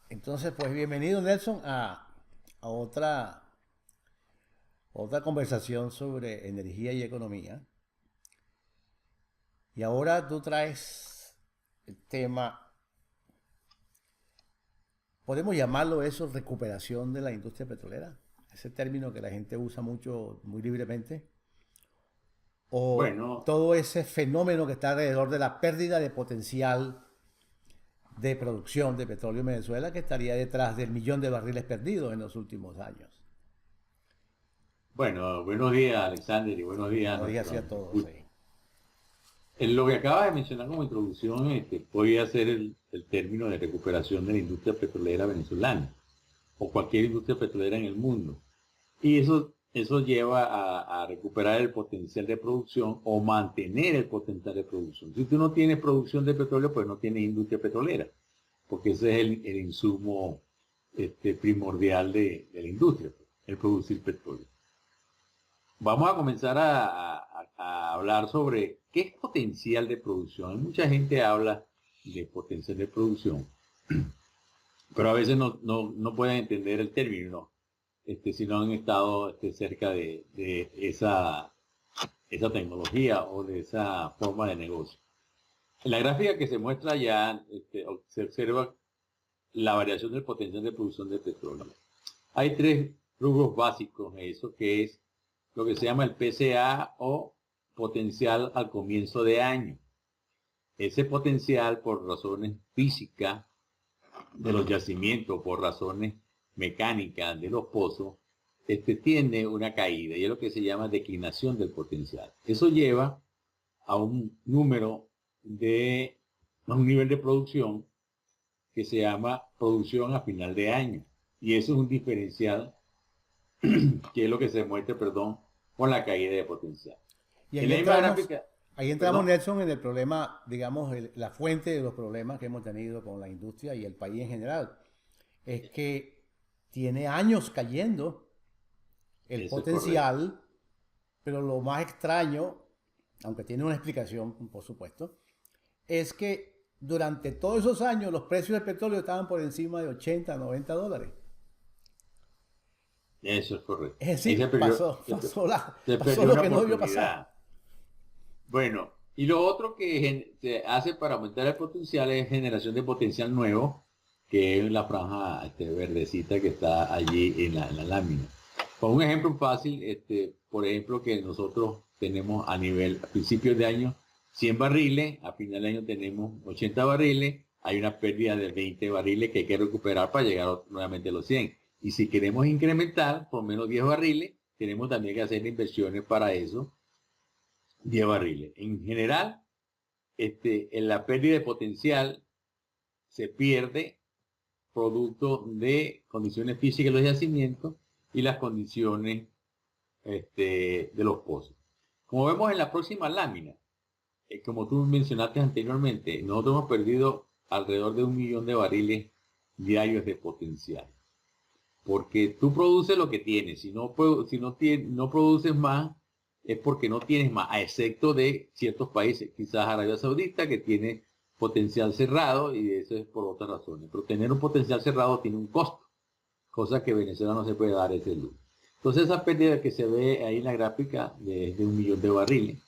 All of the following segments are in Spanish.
Entonces, pues bienvenido Nelson a otra conversación sobre energía y economía. Y ahora tú traes el tema, podemos llamarlo eso, recuperación de la industria petrolera. Ese término que la gente usa mucho, muy libremente. O Bueno, todo ese fenómeno que está alrededor de la pérdida de potencial de producción de petróleo en Venezuela que estaría detrás del millón de barriles perdidos en los últimos años. bueno, buenos días, Alexander, y buenos días a Buenos días nuestros a todos escuchas. ahí. En lo que acabas de mencionar como introducción, podría ser el término de recuperación de la industria petrolera venezolana o cualquier industria petrolera en el mundo. Y eso lleva a recuperar el potencial de producción o mantener el potencial de producción. Si tú no tienes producción de petróleo, pues no tienes industria petrolera, porque ese es el insumo primordial de la industria, el producir petróleo. Vamos a comenzar a hablar sobre qué es potencial de producción. Mucha gente habla de potencial de producción, pero a veces no pueden entender el término, ¿no? Si no han estado cerca de esa tecnología o de esa forma de negocio. En la gráfica que se muestra ya se observa la variación del potencial de producción de petróleo. Hay tres rubros básicos en eso, que es lo que se llama el PCA o potencial al comienzo de año. Ese potencial por razones físicas de los yacimientos, por razones mecánicas de los pozos, tiene una caída y es lo que se llama declinación del potencial. Eso lleva a un número a un nivel de producción que se llama producción a final de año. Y eso es un diferencial que es lo que se muestra, perdón, con la caída de potencial. Y En la misma gráfica, ahí entramos, perdón, Nelson, en el problema, digamos, la fuente de los problemas que hemos tenido con la industria y el país en general. Es que tiene años cayendo el eso es correcto. potencial, pero lo más extraño, aunque tiene una explicación, por supuesto, es que durante todos esos años los precios del petróleo estaban por encima de 80, $90. Eso es correcto. Es Ahí decir, se pasó perdió lo una que no debió pasar. oportunidad. Bueno, y lo otro que se hace para aumentar el potencial es generación de potencial nuevo, que es la franja verdecita que está allí en la lámina. Con un ejemplo fácil, por ejemplo, que nosotros tenemos a principios de año 100 barriles, a final de año tenemos 80 barriles, hay una pérdida de 20 barriles que hay que recuperar para llegar nuevamente a los 100. Y si queremos incrementar por menos 10 barriles, tenemos también que hacer inversiones para eso, 10 barriles. En general, en la pérdida de potencial se pierde producto de condiciones físicas de los yacimientos y las condiciones de los pozos. Como vemos en la próxima lámina, como tú mencionaste anteriormente, nosotros hemos perdido alrededor de 1 millón de barriles diarios de potencial. Porque tú produces lo que tienes. Si no produces más, es porque no tienes más, a excepto de ciertos países, quizás Arabia Saudita, que tiene potencial cerrado, y eso es por otras razones. Pero tener un potencial cerrado tiene un costo, cosa que Venezuela no se puede dar ese lujo. Entonces esa pérdida que se ve ahí en la gráfica de 1 millón de barriles,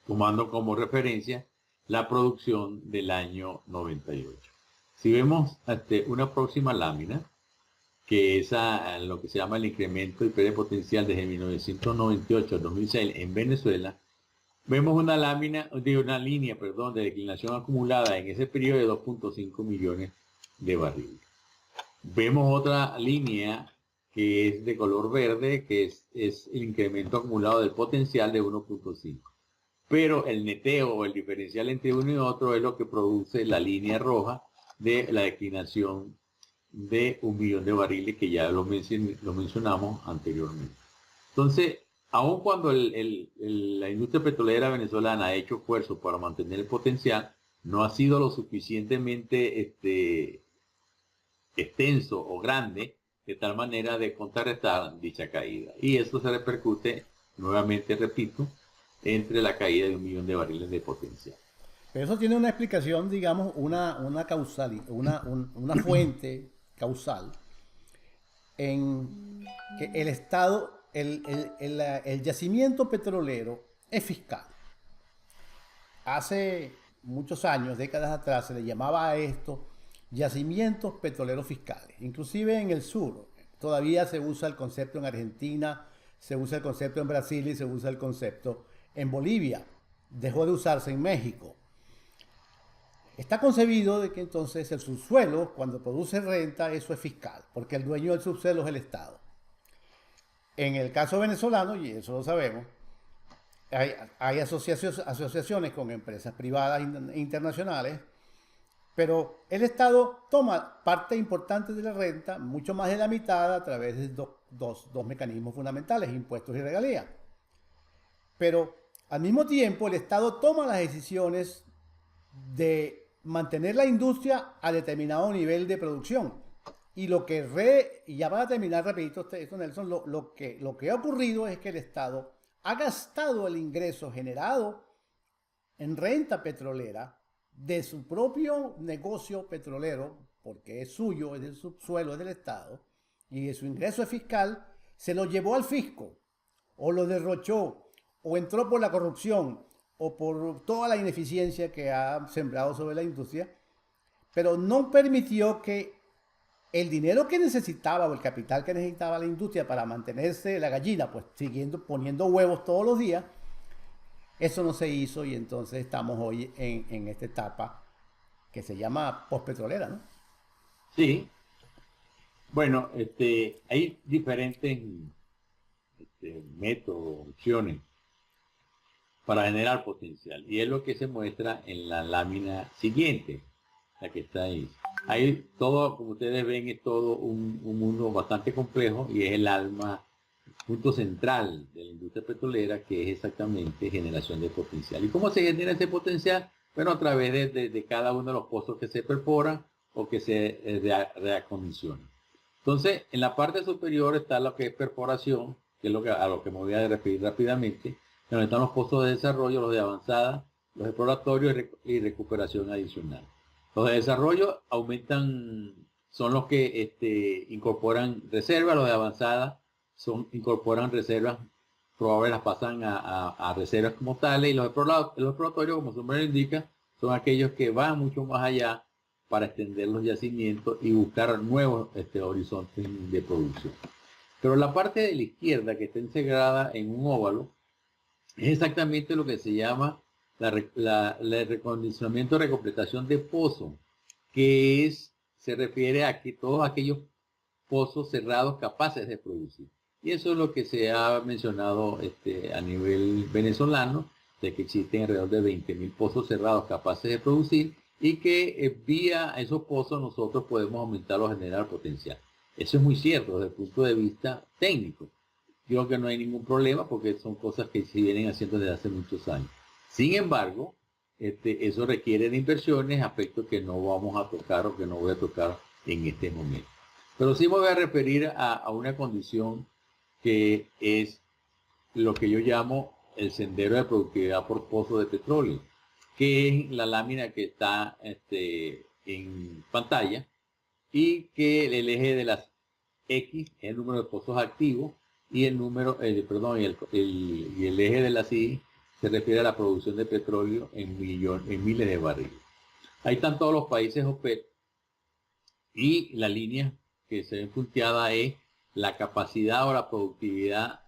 tomando como referencia la producción del año 98. Si vemos una próxima lámina, que es lo que se llama el incremento y pérdida potencial desde 1998 al 2006 en Venezuela, vemos una línea, perdón, de declinación acumulada en ese periodo de 2.5 millones de barriles. Vemos otra línea que es de color verde, que es el incremento acumulado del potencial de 1.5. Pero el neteo o el diferencial entre uno y otro es lo que produce la línea roja de la declinación de 1 millón de barriles que ya lo mencionamos anteriormente. Entonces, aun cuando la industria petrolera venezolana ha hecho esfuerzos para mantener el potencial, no ha sido lo suficientemente extenso o grande de tal manera de contrarrestar dicha caída. Y esto se repercute, nuevamente repito, entre la caída de 1 millón de barriles de potencial. Pero eso tiene una explicación, digamos, una fuente causal en que el Estado, el yacimiento petrolero es fiscal. Hace muchos años, décadas atrás, se le llamaba a esto yacimientos petroleros fiscales. Inclusive en el sur todavía se usa el concepto en Argentina, se usa el concepto en Brasil y se usa el concepto en Bolivia. Dejó de usarse en México. Está concebido de que entonces el subsuelo, cuando produce renta, eso es fiscal, porque el dueño del subsuelo es el Estado. En el caso venezolano, y eso lo sabemos, hay asociaciones con empresas privadas internacionales, pero el Estado toma parte importante de la renta, mucho más de la mitad, a través de dos mecanismos fundamentales, impuestos y regalías. Pero al mismo tiempo el Estado toma las decisiones de mantener la industria a determinado nivel de producción. Y y ya para terminar, repito, esto Nelson, lo que ha ocurrido es que el Estado ha gastado el ingreso generado en renta petrolera de su propio negocio petrolero, porque es suyo, es del subsuelo, es del Estado, y su ingreso es fiscal, se lo llevó al fisco, o lo derrochó, o entró por la corrupción, o por toda la ineficiencia que ha sembrado sobre la industria, pero no permitió que el dinero que necesitaba o el capital que necesitaba la industria para mantenerse la gallina, pues siguiendo poniendo huevos todos los días, eso no se hizo y entonces estamos hoy en esta etapa que se llama postpetrolera, ¿no? Sí. Bueno, hay diferentes métodos, opciones para generar potencial. Y es lo que se muestra en la lámina siguiente, la que está ahí. Ahí todo, como ustedes ven, es todo un mundo bastante complejo y es el alma, punto central de la industria petrolera, que es exactamente generación de potencial. ¿Y cómo se genera ese potencial? Bueno, a través de cada uno de los pozos que se perforan o que se reacondicionan. Entonces, en la parte superior está lo que es perforación, que es a lo que me voy a referir rápidamente, donde están los pozos de desarrollo, los de avanzada, los exploratorios y recuperación adicional. Los de desarrollo aumentan, son los que incorporan reservas, los de avanzada incorporan reservas, probables las pasan a reservas como tales, y los exploratorios, como su nombre lo indica, son aquellos que van mucho más allá para extender los yacimientos y buscar nuevos horizontes de producción. Pero la parte de la izquierda, que está integrada en un óvalo, es exactamente lo que se llama el recondicionamiento, recompletación de pozo, que se refiere a que todos aquellos pozos cerrados capaces de producir. Y eso es lo que se ha mencionado a nivel venezolano, de que existen alrededor de 20.000 pozos cerrados capaces de producir y que vía esos pozos nosotros podemos aumentar o generar potencial. Eso es muy cierto desde el punto de vista técnico. Creo que no hay ningún problema porque son cosas que se vienen haciendo desde hace muchos años. Sin embargo, eso requiere de inversiones, aspectos que no vamos a tocar o que no voy a tocar en este momento. Pero sí me voy a referir a una condición que es lo que yo llamo el sendero de productividad por pozo de petróleo, que es la lámina que está en pantalla y que el eje de las X es el número de pozos activos y el eje de las Y se refiere a la producción de petróleo en miles de barriles. Ahí están todos los países OPEP y la línea que se ve punteada es la capacidad o la productividad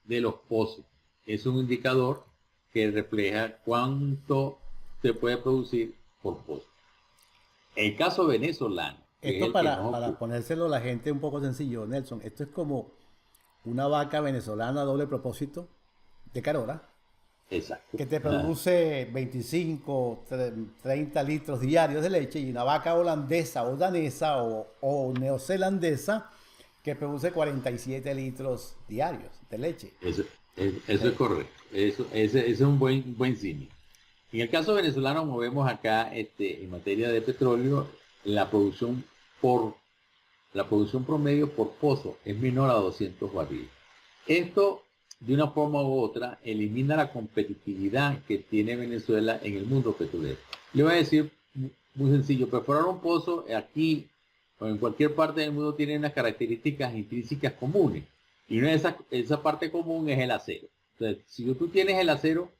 de los pozos. Es un indicador que refleja cuánto se puede producir por pozo. El caso venezolano. Esto para ponérselo a la gente un poco sencillo, Nelson, esto es como una vaca venezolana doble propósito de Carora. Exacto. Que te produce 25, 30 litros diarios de leche, y una vaca holandesa o danesa o neozelandesa que produce 47 litros diarios de leche. Eso es correcto. Eso es un buen símil. En el caso venezolano, como vemos acá, en materia de petróleo, la producción promedio por pozo es menor a 200 barriles. Esto de una forma u otra, elimina la competitividad que tiene Venezuela en el mundo petrolero. Le voy a decir muy sencillo, perforar un pozo aquí o en cualquier parte del mundo tiene unas características intrínsecas comunes. Y una de esa parte común es el acero. Entonces, si tú tienes el acero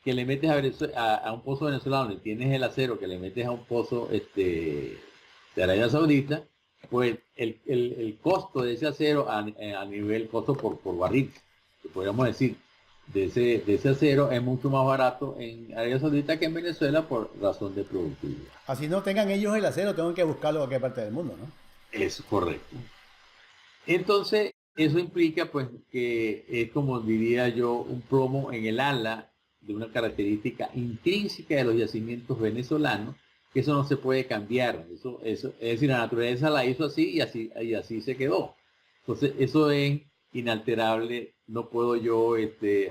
que le metes a un pozo venezolano y tienes el acero que le metes a un pozo de Arabia Saudita, pues el costo de ese acero a nivel costo por barril, que podríamos decir, de ese acero es mucho más barato en Arabia Saudita que en Venezuela por razón de productividad. Así no tengan ellos el acero, tengan que buscarlo en cualquier parte del mundo, ¿no? Es correcto. Entonces, eso implica pues que es como diría yo un plomo en el ala de una característica intrínseca de los yacimientos venezolanos, que eso no se puede cambiar. Eso, es decir, la naturaleza la hizo así y así se quedó. Entonces, eso es inalterable. No puedo yo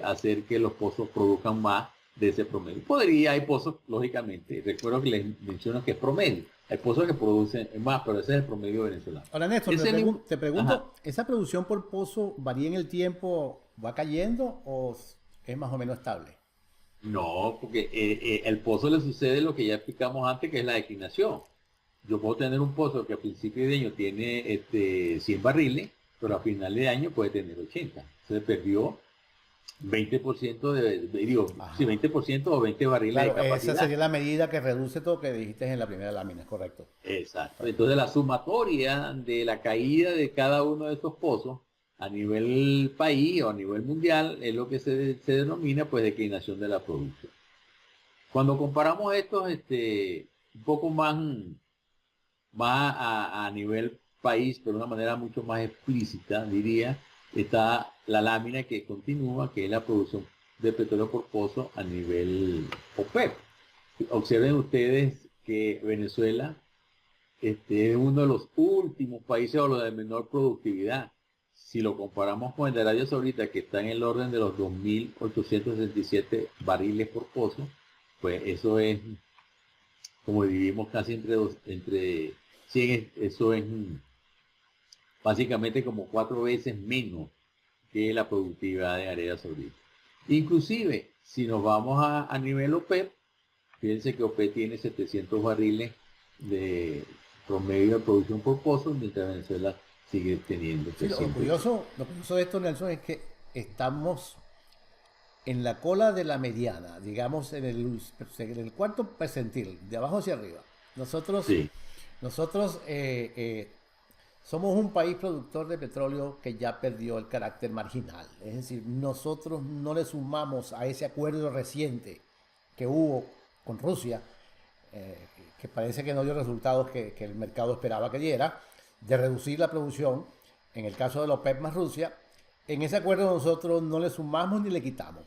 hacer que los pozos produzcan más de ese promedio. Podría, hay pozos, lógicamente. Recuerdo que les menciono que es promedio. Hay pozos que producen más, pero ese es el promedio venezolano. Ahora, Néstor, te pregunto, Ajá. ¿esa producción por pozo varía en el tiempo, va cayendo o es más o menos estable? No, porque el pozo le sucede lo que ya explicamos antes, que es la declinación. Yo puedo tener un pozo que a principio de año tiene 100 barriles, pero a final de año puede tener 80. Se perdió 20% digo, sí, Ajá. 20% o 20 barriles de Claro, esa capacidad. sería la medida que reduce todo lo que dijiste en la primera lámina, correcto. Exacto. Correcto. Entonces la sumatoria de la caída de cada uno de estos pozos a nivel país o a nivel mundial es lo que se denomina pues declinación de la producción. Cuando comparamos estos un poco más a nivel país, pero de una manera mucho más explícita, diría, está la lámina que continúa, que es la producción de petróleo por pozo a nivel OPEP. Observen ustedes que Venezuela es uno de los últimos países o los de menor productividad. Si lo comparamos con el de Arabia Saudita, que está en el orden de los 2.867 barriles por pozo, pues eso es, como dividimos casi entre 100, eso es básicamente como 4 veces menos que la productividad de Arabia Saudita. Inclusive, si nos vamos a nivel OPEP, fíjense que OPEP tiene 700 barriles de promedio de producción por pozo, mientras Venezuela sigue teniendo Sí, 300. lo curioso de esto, Nelson, es que estamos en la cola de la mediana, digamos en el cuarto percentil, de abajo hacia arriba. Nosotros, Sí, nosotros somos un país productor de petróleo que ya perdió el carácter marginal. Es decir, nosotros no le sumamos a ese acuerdo reciente que hubo con Rusia, eh, que parece que no dio resultados que el mercado esperaba que diera, de reducir la producción, en el caso de la OPEP más Rusia. En ese acuerdo nosotros no le sumamos ni le quitamos.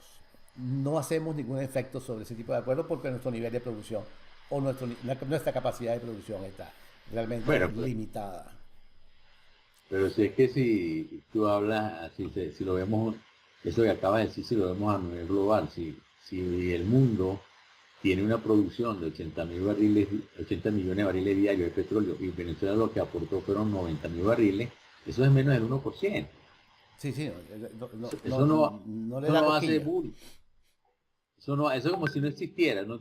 No hacemos ningún efecto sobre ese tipo de acuerdo porque nuestro nivel de producción o nuestra capacidad de producción está realmente bueno, limitada. pero si es que si tú hablas, si lo vemos, eso que acabas de decir, si lo vemos a nivel global, si el mundo tiene una producción de 80.000 barriles, 80 millones de barriles diarios de petróleo y Venezuela lo que aportó fueron 90.000 barriles, eso es menos del 1%. Sí, sí, Eso no, no le eso da no hace cosquilla. bullying. Eso no, eso es como si no existiera, no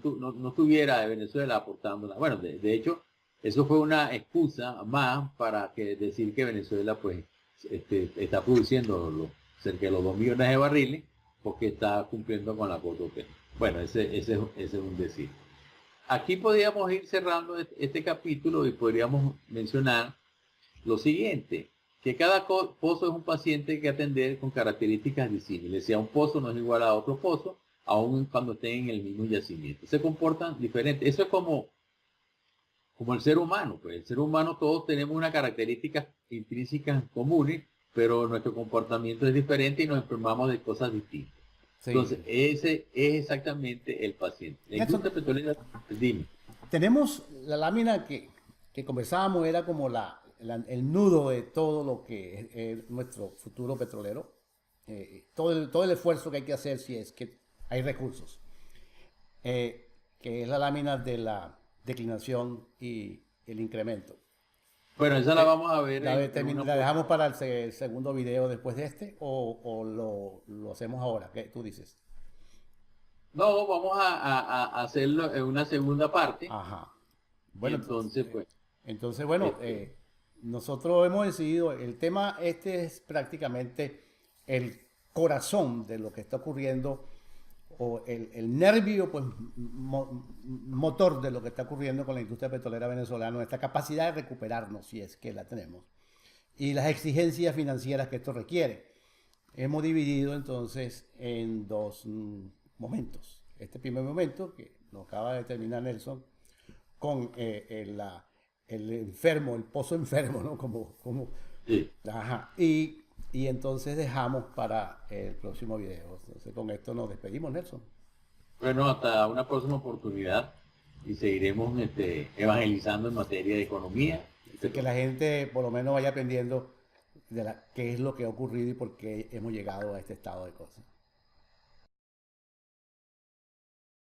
estuviera Venezuela aportando nada. Bueno, de hecho, eso fue una excusa más para decir que Venezuela pues está produciendo cerca de los 2 millones de barriles porque está cumpliendo con la cuota OPEP. Bueno, ese es un decir. Aquí podríamos ir cerrando este capítulo y podríamos mencionar lo siguiente, que cada pozo es un paciente que atender con características disímiles. Si a un pozo no es igual a otro pozo, aun cuando estén en el mismo yacimiento. Se comportan diferentes. Eso es como el ser humano. Pues el ser humano todos tenemos unas características intrínsecas comunes, pero nuestro comportamiento es diferente y nos enfermamos de cosas distintas. Entonces, Sí. ese es exactamente el paciente. La Nelson, industria petrolera, dime. tenemos la lámina que conversábamos, era como el nudo de todo lo que es nuestro futuro petrolero. Todo el esfuerzo que hay que hacer si es que hay recursos. Que es la lámina de la declinación y el incremento. Bueno, esa la vamos a ver ¿La dejamos para el segundo video después de este o lo hacemos ahora? ¿Qué tú dices? No, vamos a hacerlo en una segunda parte. Ajá. Y Bueno, entonces, pues, entonces, bueno, este, nosotros hemos decidido, el tema este es prácticamente el corazón de lo que está ocurriendo, o el nervio, pues, motor de lo que está ocurriendo con la industria petrolera venezolana, nuestra capacidad de recuperarnos, si es que la tenemos, y las exigencias financieras que esto requiere. Hemos dividido entonces en dos momentos. Este primer momento, que nos acaba de terminar Nelson, con el enfermo, el pozo enfermo, ¿no? sí. Ajá. Y entonces dejamos para el próximo video. Entonces con esto nos despedimos, Nelson. Bueno, hasta una próxima oportunidad y seguiremos evangelizando en materia de economía. Así que la gente por lo menos vaya aprendiendo de qué es lo que ha ocurrido y por qué hemos llegado a este estado de cosas.